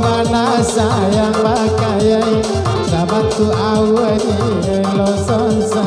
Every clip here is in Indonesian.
mana sayang pakai sahabat tu awani lo sonsa.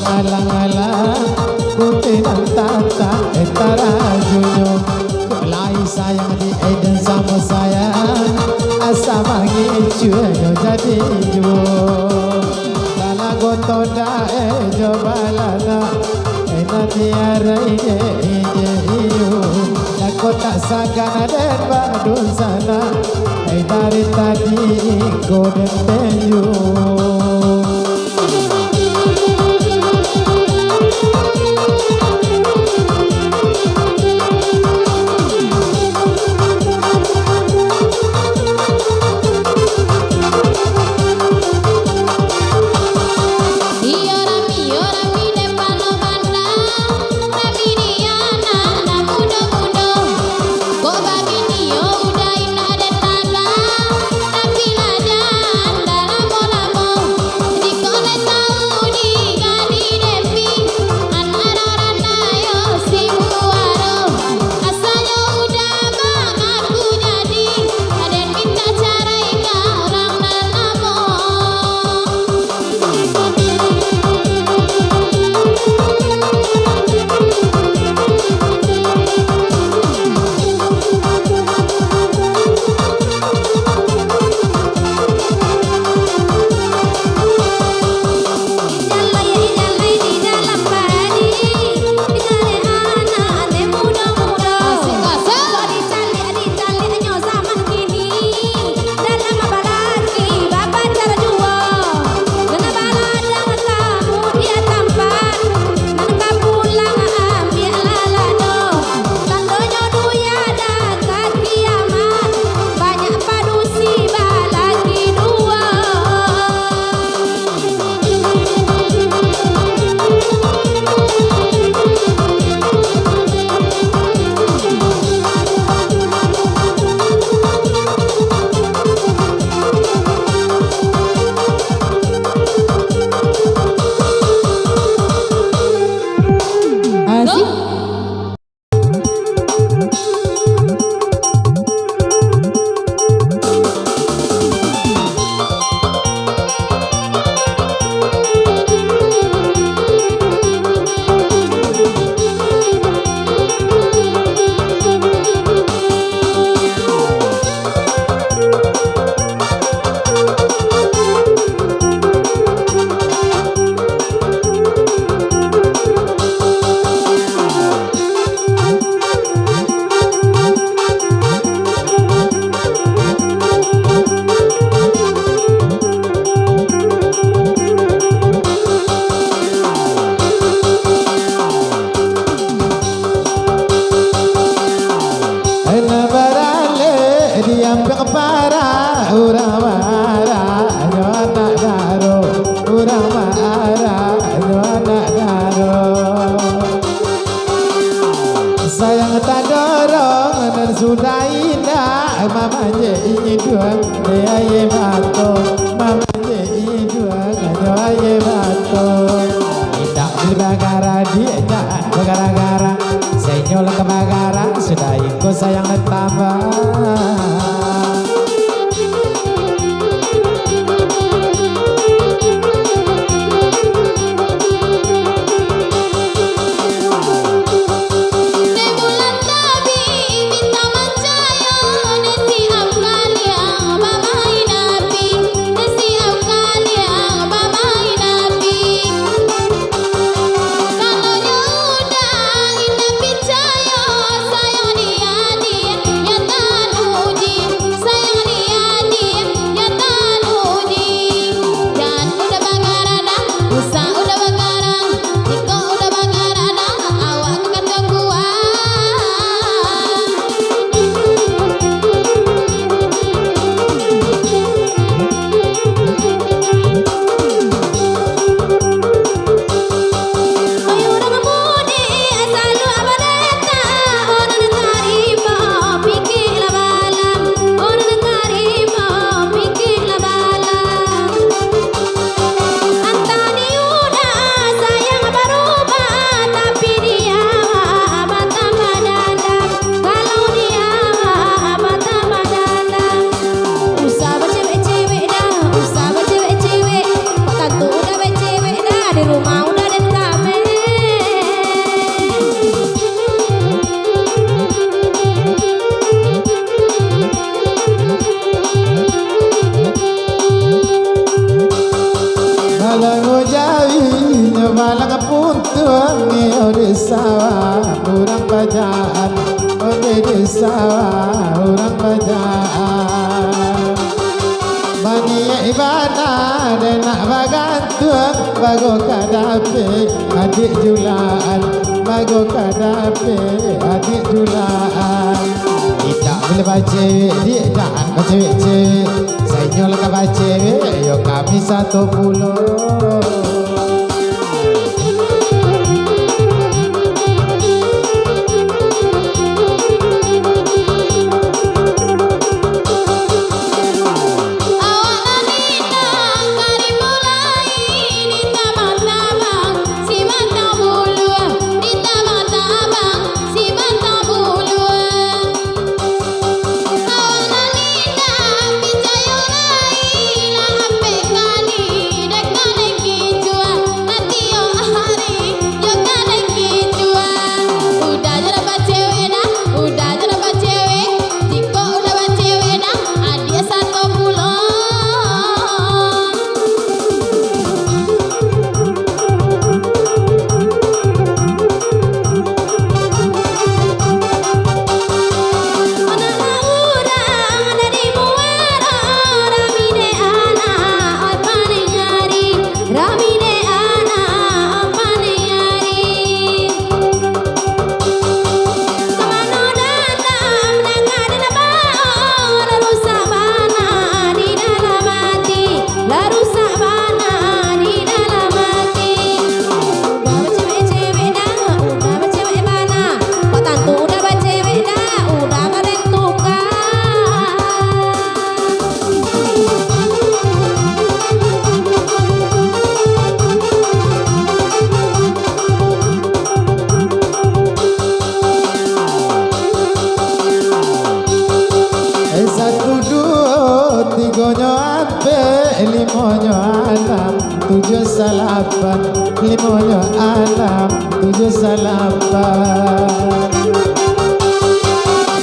Alang-alang kuti ng tata etarajunyo kulay sayang di eden sama sayang asa mangicuyo jadi jo dalago toda jo balana enatiara ine iyo nakota sagana den badun sana dari tadi goden tenyo. sudah indah mama je ingin dua dia ye bato mama je ingin dua kanyo ye bato indah berbagara dia bagara-gara senyol kebagara sudah ikut sayang tambah. Malang puntung ore sawah urang bajaan ore sawah urang bajaan bani ibadah dan nak bagantung bago kadape adik julaan bago kadape adik julaan tidak boleh baca dia jangan baca cewek saya nyol ke baca yo kami 10. Limonyo alam 7 limonyo alam 7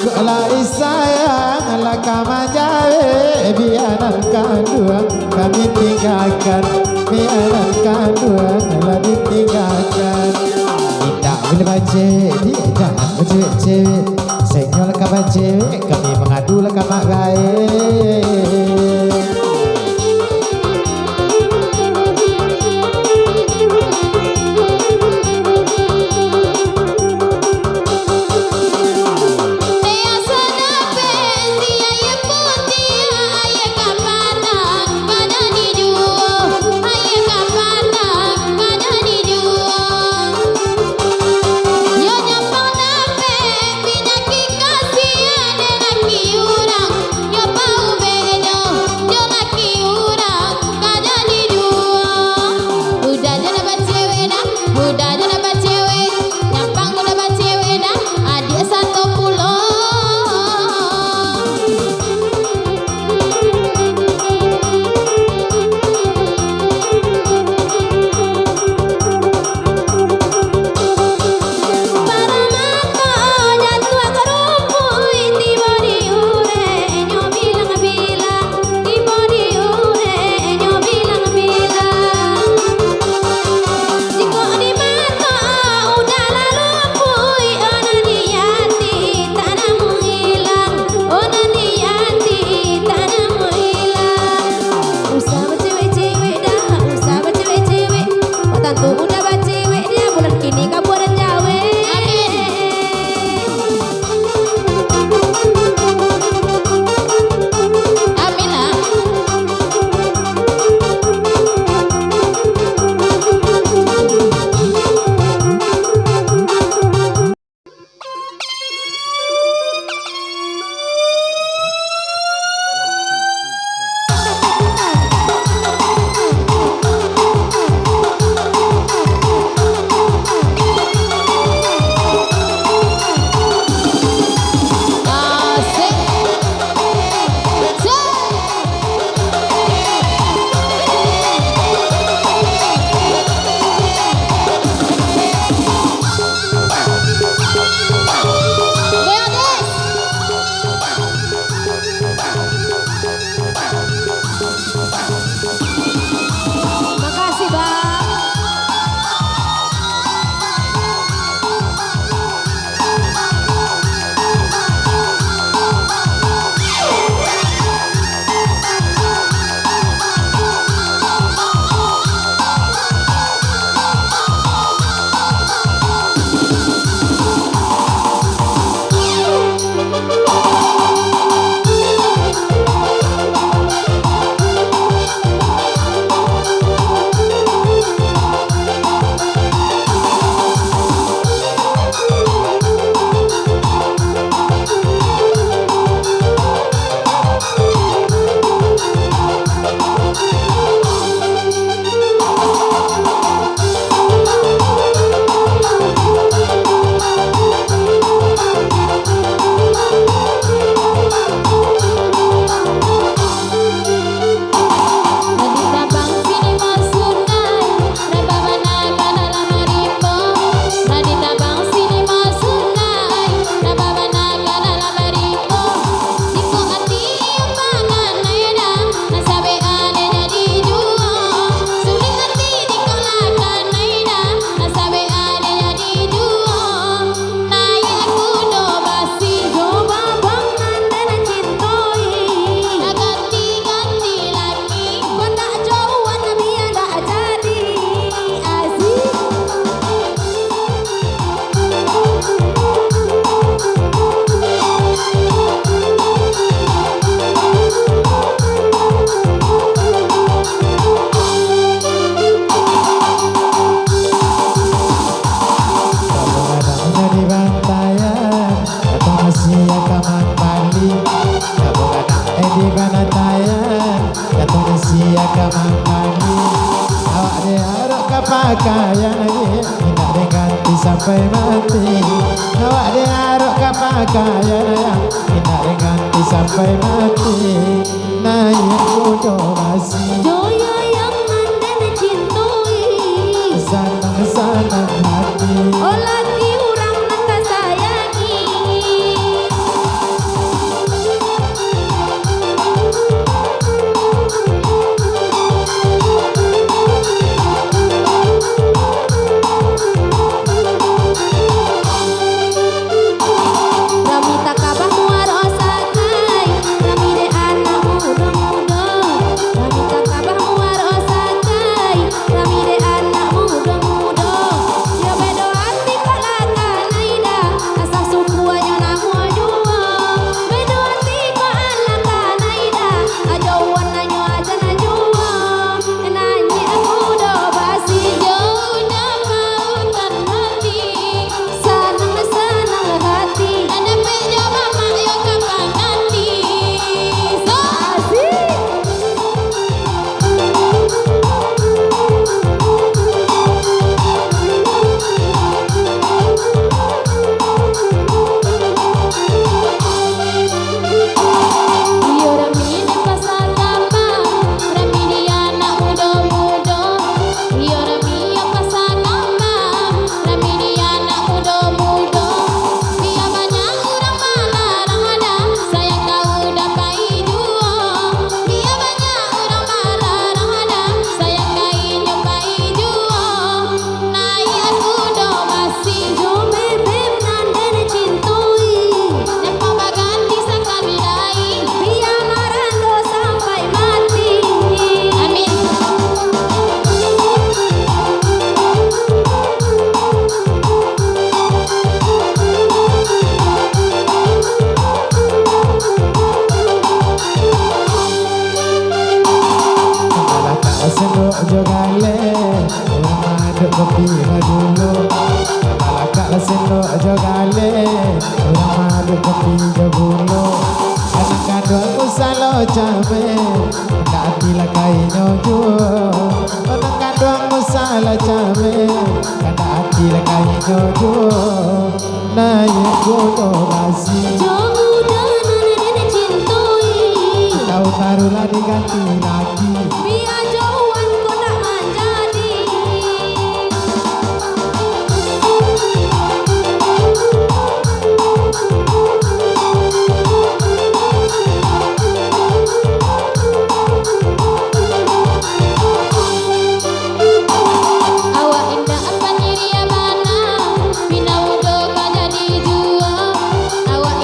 Gula isayang lakama jawe biaran kadua kami tinggalkan biaran kadua kalau ditinggalkan tidak boleh baca dia jangan baca cewek senyol kabar cewek kami mengadu lakama gaib. Yeah. mamang Bali kamu anak di mana tayan katong sia kamang Bali awak dia harap kapakaian tidak diganti sampai mati awak dia harap kapakaian tidak diganti sampai mati naik kudo masih Joyo yang mandana cintui sanang-sanang hati oh lagi urang nangka sayangi Rami tak kabah muar osakai Rami de anak muda-muda Rami tak kabah muar osakai Rami de anak muda-muda Dia bedo hati kalaka naida Asal suku aja namu jua Bedo hati kalaka naida Ajauan nanyo aja najua Nanyi aku do basi jauh namautan hati Sanang-sanang hati Ada pejo mama yo kapan nanti Asik Iyo Rami ini pasal lama Rami dia anak muda-muda Iyo Rami yang pasal lama Rami dia anak muda-muda Biar banyak orang malarang ada Sayang kau dapat jua Biar banyak orang malarang ada Sayang kau dapat jua Naik aku do masih Jo bebek nandana cintui Napa baganti sangka bidai Biar marando sampai mati Amin malah tak sendok jogale orang maduk kopi dulu malah tak sendok jogale orang maduk kopi dulu anak kandung ku salo cabe tak tila kainyo juo anak kandung ku salo cabe tak tila kainyo juo naik kudo masih Jo muda nandana cintui tahu taruhlah diganti lagi Biar jauhan kau tak menjadi Awak indah apa nyiri abana Bina udo kau jadi jua Awak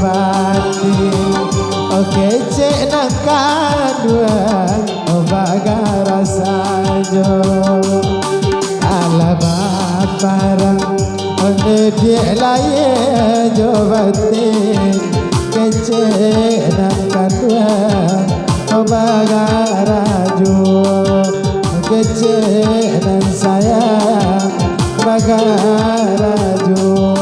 bati oke cek nak dua bagara sajo ala baparang onde dia laye jo bati kece nak dua bagara jo kece dan saya bagara jo.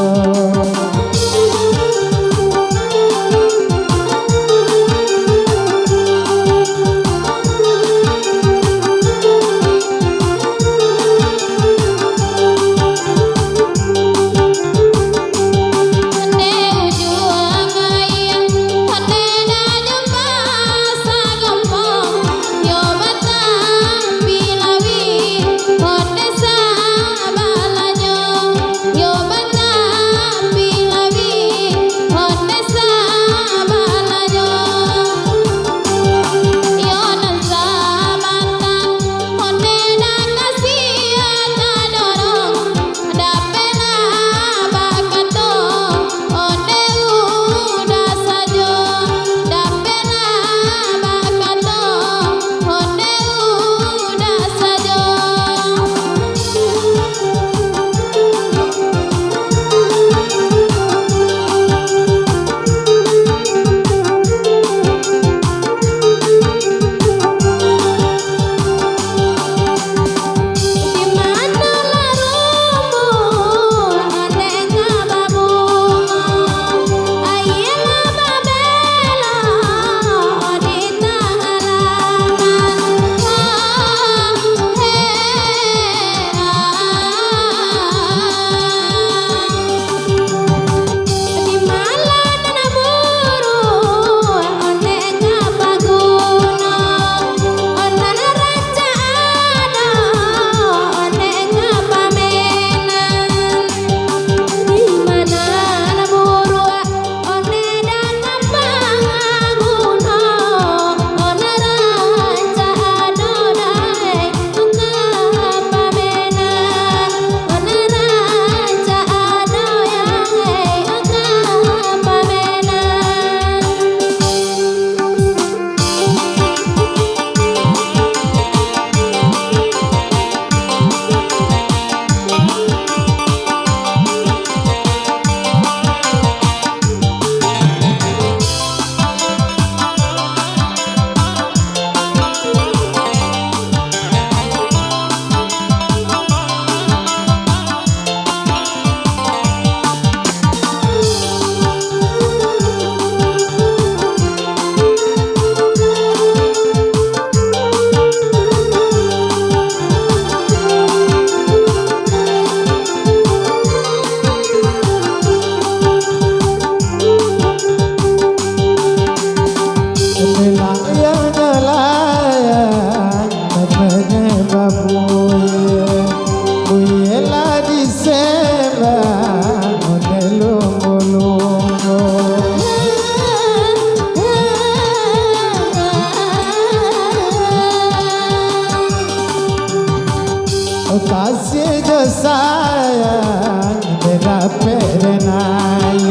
kasih jo sayang beda perenai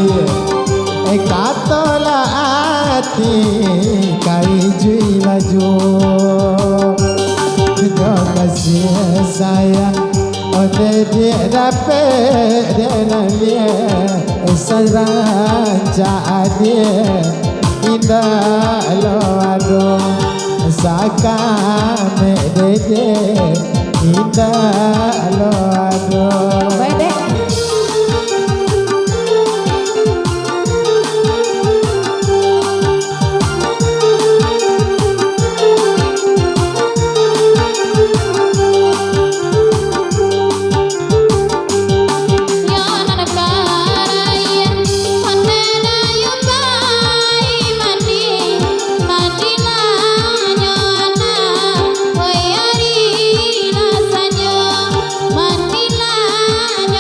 katola ati kai jui laju jo kasih sayang ode dia dape denalie saranca adie indah lo ado saka me dede indah lo ado baik Manila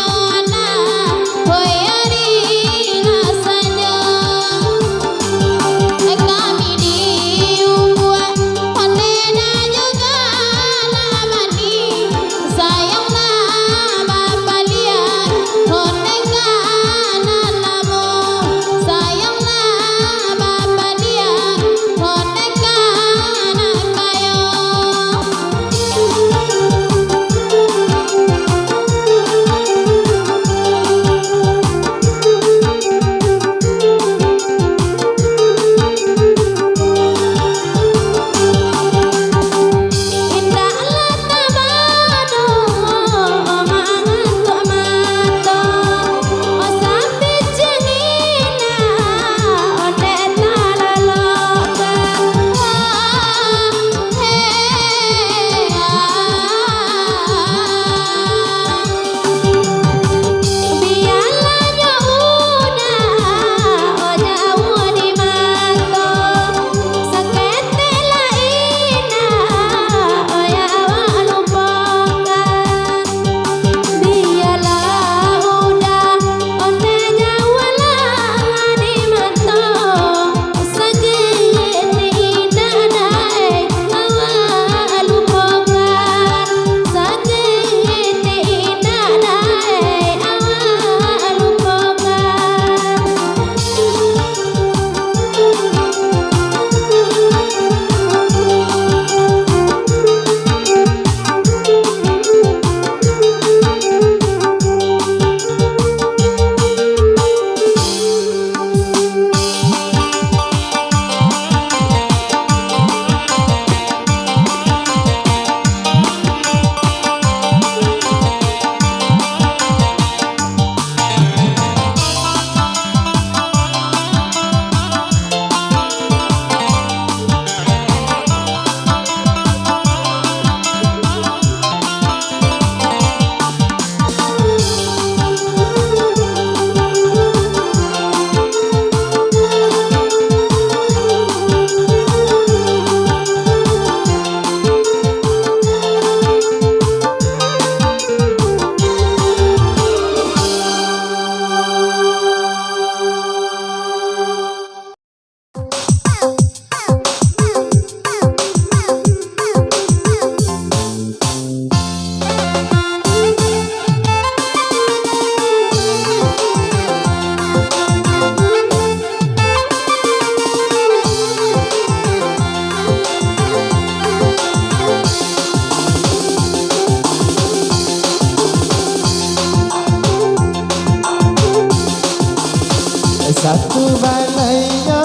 balainya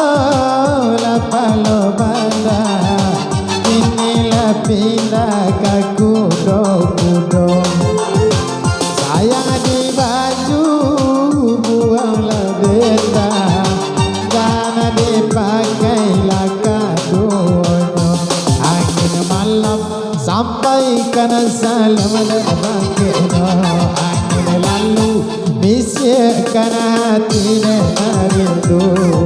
la palo banda inilah pindah ke kudo-kudo sayang di baju buanglah benda jangan dipakailah kadonya angin malam sampaikan salam dan bangkitnya angin lalu bisikkan hati dan rindu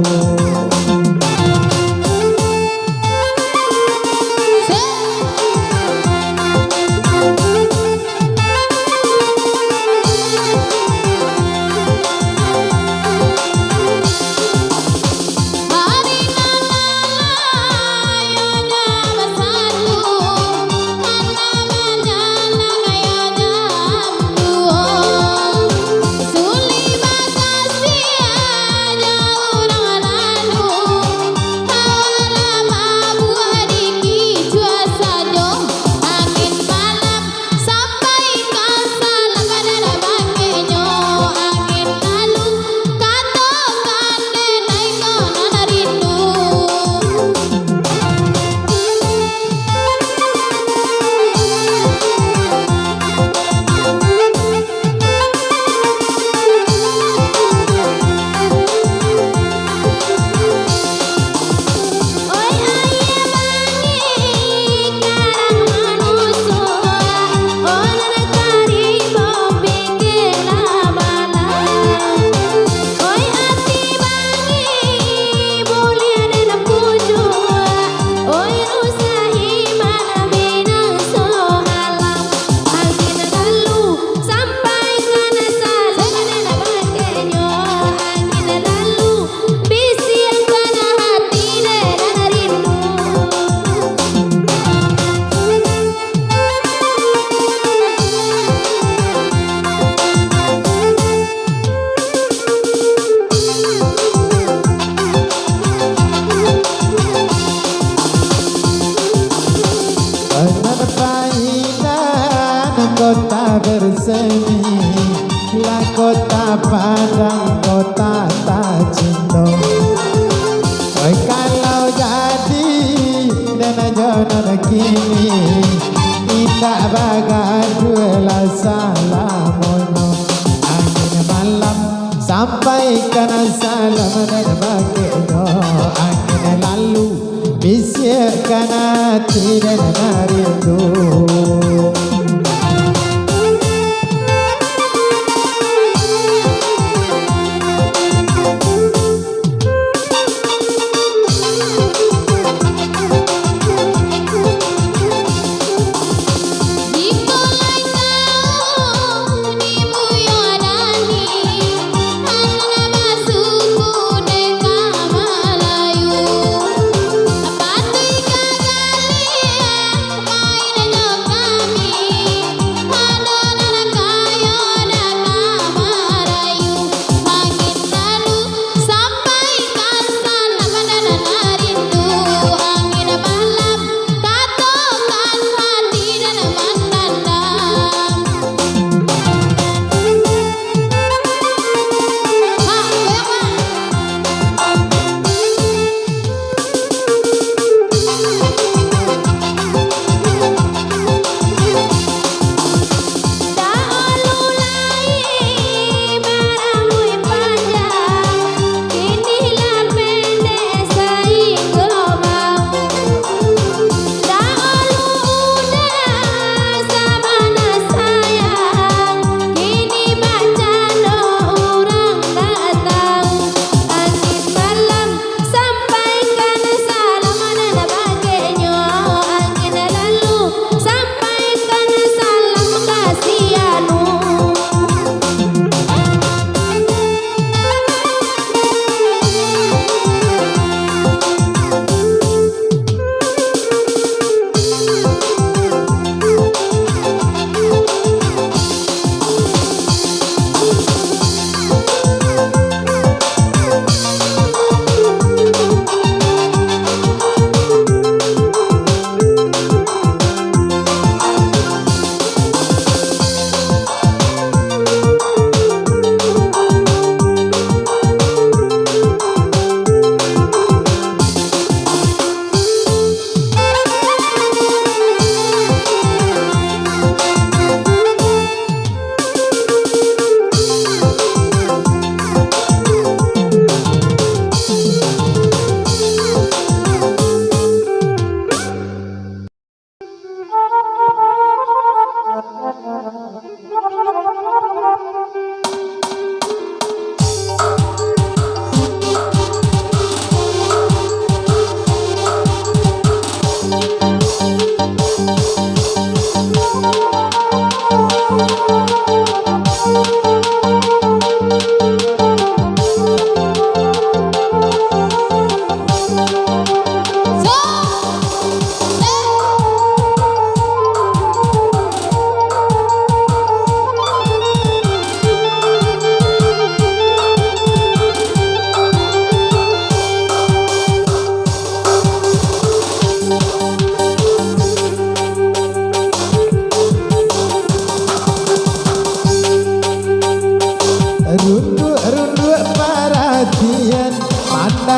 kota bersemi lah kota Padang kota tak cinta oi kalau jadi dan jodoh kini tidak bagai dua salamono angin malam sampaikan salam dan baginya angin lalu bisikkan hati dan rindu Bye.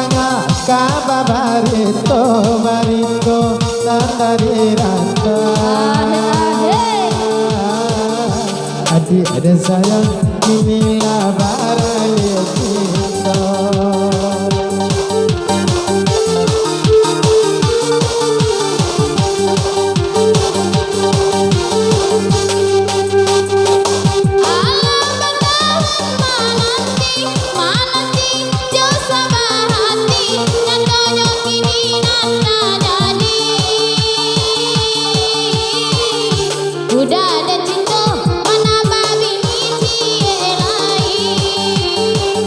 manga kaba barito barito tandari rata. Adik dan sayang inilah barang cinta. Udah ada cinta mana babi cie lain.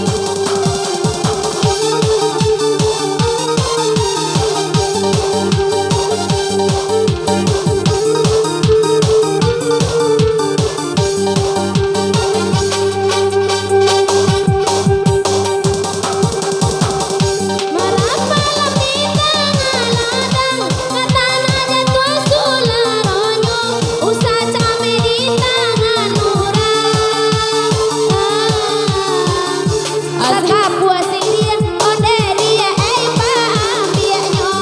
Marapalam di tengah ladang katana jatuh sularonyo usah came di tangan orang. Saka puasi dia onde dia paambianyo.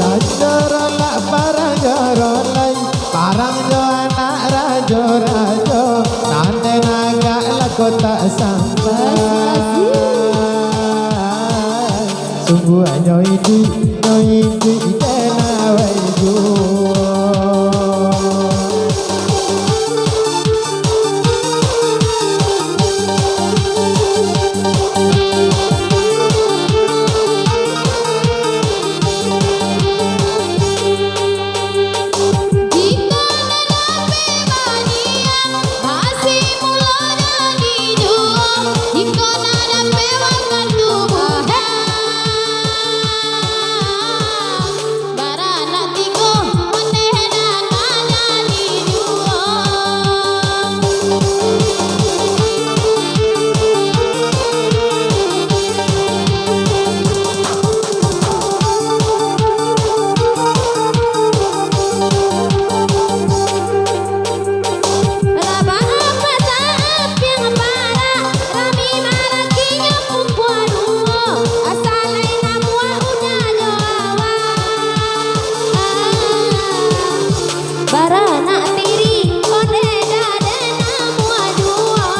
Rajorolak parang jorolai parang jo anak rajo rajo nande naga lako tak sampai. Sungguh nyoi di kenawai juo. Jika nanape banian masih mula jadi jual. Jika nanape wakar tubuhan barana tigo meneh dan jadi jual. Raba apa saat yang parah rami malakinya perempuan uwo asal lain mua udah nyawa. Barana tiri onde dada namua jua.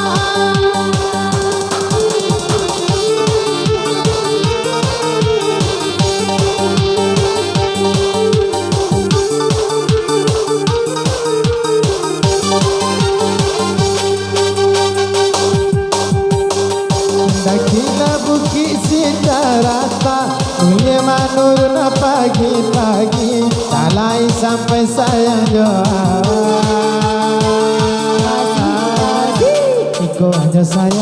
Dakila bukit Sindarata Uye manur na pagi-pagi Talai sampai sayang doa Iko hanya sayang